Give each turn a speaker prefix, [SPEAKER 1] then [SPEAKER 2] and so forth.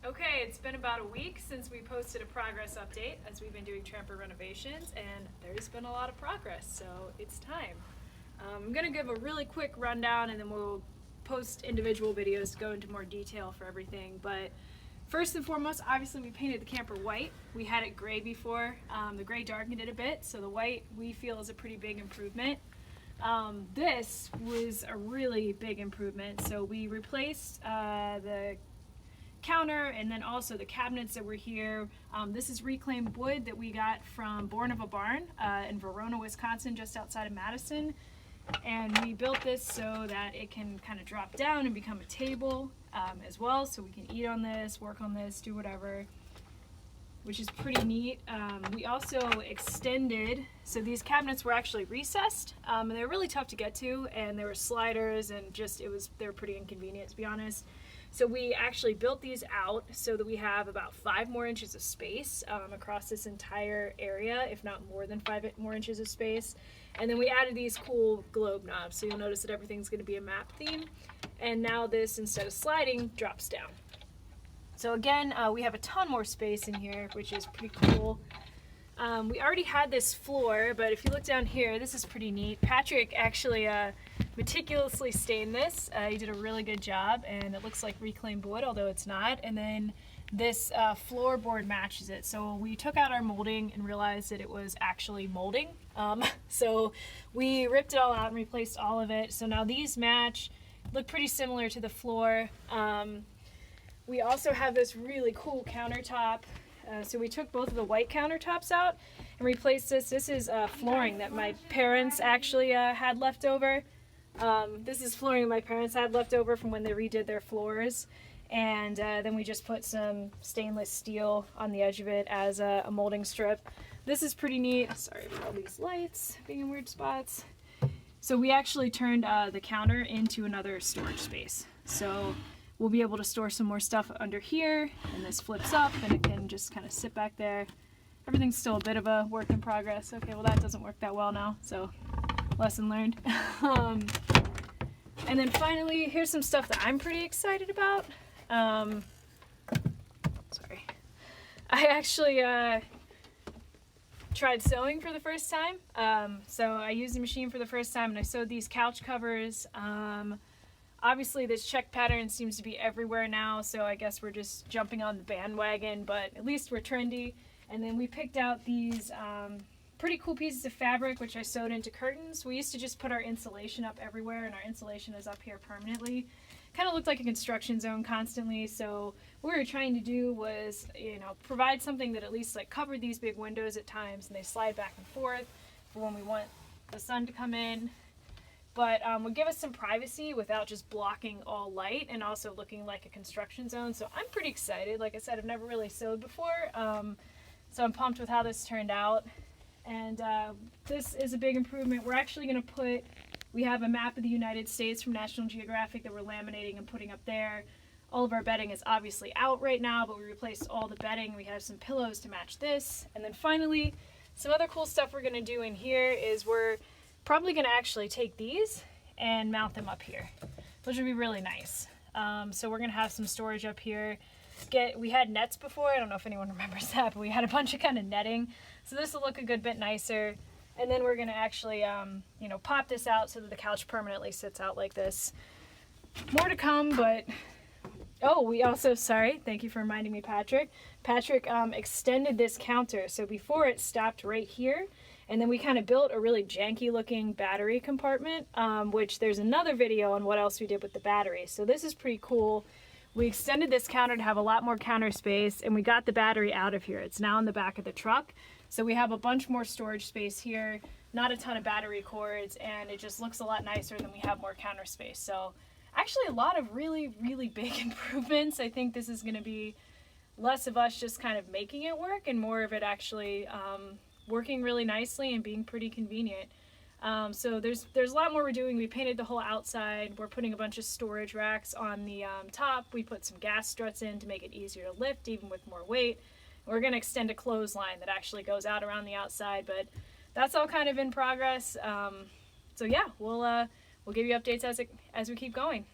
[SPEAKER 1] Okay, it's been about a week since we posted a progress update as we've been doing tramper renovations, and there's been a lot of progress, so it's time. I'm going to give a really quick rundown and then we'll post individual videos to go into more detail for everything. But first and foremost, obviously we painted the camper white. We had it gray before. The gray darkened it a bit, so the white we feel is a pretty big improvement. This was a really big improvement. So we replaced the counter and then also the cabinets that were here. This is reclaimed wood that we got from Born of a Barn in Verona, Wisconsin, just outside of Madison. And we built this so that it can kind of drop down and become a table as well, so we can eat on this, work on this, do whatever, which is pretty neat. We also extended, so these cabinets were actually recessed, and they were really tough to get to, and there were sliders, and just they were pretty inconvenient, to be honest. So we actually built these out so that we have about 5 more inches of space across this entire area, if not more than 5 more inches of space. And then we added these cool globe knobs, so you'll notice that everything's going to be a map theme. And now this, instead of sliding, drops down. So again, we have a ton more space in here, which is pretty cool. We already had this floor, but if you look down here, this is pretty neat. Patrick actually meticulously stained this. He did a really good job, and it looks like reclaimed wood, although it's not. And then this floorboard matches it. So we took out our molding and realized that it was actually molding. So we ripped it all out and replaced all of it. So now these match, look pretty similar to the floor. We also have this really cool countertop. So we took both of the white countertops out and replaced this. This is flooring that my parents actually had left over. This is flooring my parents had left over from when they redid their floors. And then we just put some stainless steel on the edge of it as a molding strip. This is pretty neat. Sorry for all these lights being in weird spots. So we actually turned the counter into another storage space. So we'll be able to store some more stuff under here, and this flips up and it can just kind of sit back there. Everything's still a bit of a work in progress. Okay, well that doesn't work that well now, so lesson learned. And then finally, here's some stuff that I'm pretty excited about. Sorry. I actually tried sewing for the first time. So I used the machine for the first time and I sewed these couch covers. Obviously this check pattern seems to be everywhere now, so I guess we're just jumping on the bandwagon, but at least we're trendy. And then we picked out these pretty cool pieces of fabric, which I sewed into curtains. We used to just put our insulation up everywhere, and our insulation is up here permanently. Kind of looked like a construction zone constantly, so what we were trying to do was, provide something that at least like covered these big windows at times, and they slide back and forth for when we want the sun to come in. But would give us some privacy without just blocking all light and also looking like a construction zone. So I'm pretty excited. Like I said, I've never really sewed before, so I'm pumped with how this turned out. And this is a big improvement. We're actually going to we have a map of the United States from National Geographic that we're laminating and putting up there. All of our bedding is obviously out right now, but we replaced all the bedding. We have some pillows to match this. And then finally, some other cool stuff we're going to do in here is we're probably going to actually take these and mount them up here, which would be really nice. So we're going to have some storage up here. We had nets before. I don't know if anyone remembers that, but we had a bunch of kind of netting. So this will look a good bit nicer. And then we're going to actually, pop this out so that the couch permanently sits out like this. More to come, but we also, sorry, thank you for reminding me, Patrick. Patrick extended this counter. So before it stopped right here, and then we kind of built a really janky looking battery compartment, which there's another video on what else we did with the battery. So this is pretty cool. We extended this counter to have a lot more counter space, and we got the battery out of here. It's now in the back of the truck. So we have a bunch more storage space here, not a ton of battery cords, and it just looks a lot nicer than we have more counter space. So actually a lot of really, really big improvements. I think this is going to be less of us just kind of making it work and more of it actually working really nicely and being pretty convenient. So there's a lot more we're doing. We painted the whole outside. We're putting a bunch of storage racks on the top. We put some gas struts in to make it easier to lift even with more weight. We're going to extend a clothesline that actually goes out around the outside, but that's all kind of in progress. So yeah, we'll give you updates as we keep going.